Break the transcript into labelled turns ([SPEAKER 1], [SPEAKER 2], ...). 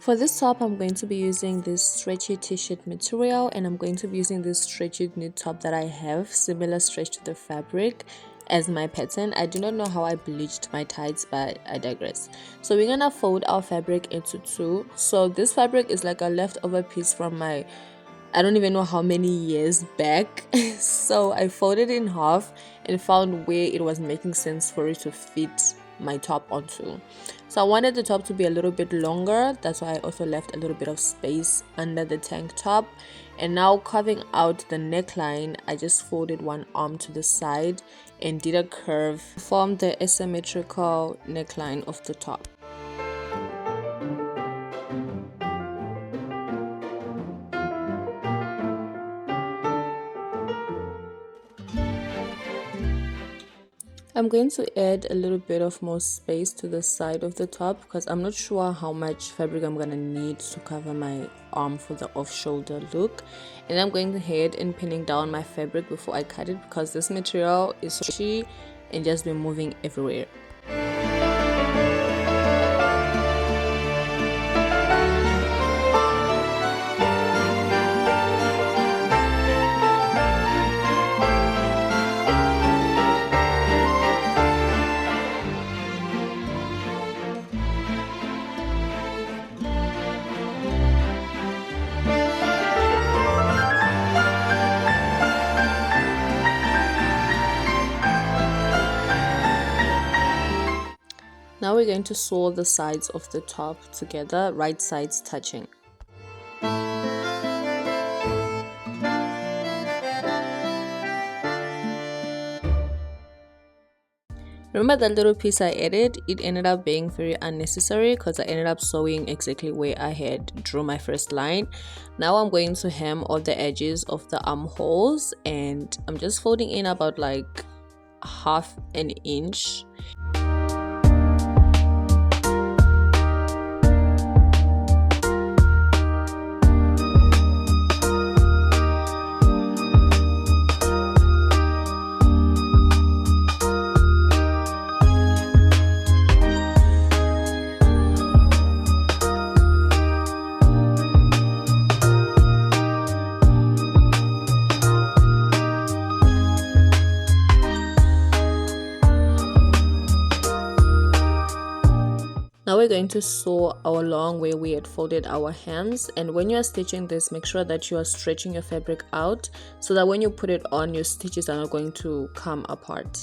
[SPEAKER 1] For this top, I'm going to be using this stretchy t-shirt material, and I'm going to be using this stretchy knit top that I have, similar stretch to the fabric, as my pattern. I do not know how I bleached my tights, but I digress. So we're gonna fold our fabric into two. So this fabric is like a leftover piece from my, I don't even know how many years back. So I folded it in half and found where it was making sense for it to fit my top onto. So I wanted the top to be a little bit longer, that's why I also left a little bit of space under the tank top. And now carving out the neckline, I just folded one arm to the side and did a curve, formed the asymmetrical neckline of the top. I'm going to add a little bit of more space to the side of the top because I'm not sure how much fabric I'm gonna need to cover my arm for the off-shoulder look. And I'm going ahead and pinning down my fabric before I cut it because this material is stretchy and just been moving everywhere. Now we're going to sew the sides of the top together, right sides touching. Remember that little piece I added? It ended up being very unnecessary because I ended up sewing exactly where I had drew my first line. Now I'm going to hem all the edges of the armholes, and I'm just folding in about like half an inch. Now we're going to sew along where we had folded our hems, and when you are stitching this, make sure that you are stretching your fabric out so that when you put it on, your stitches are not going to come apart.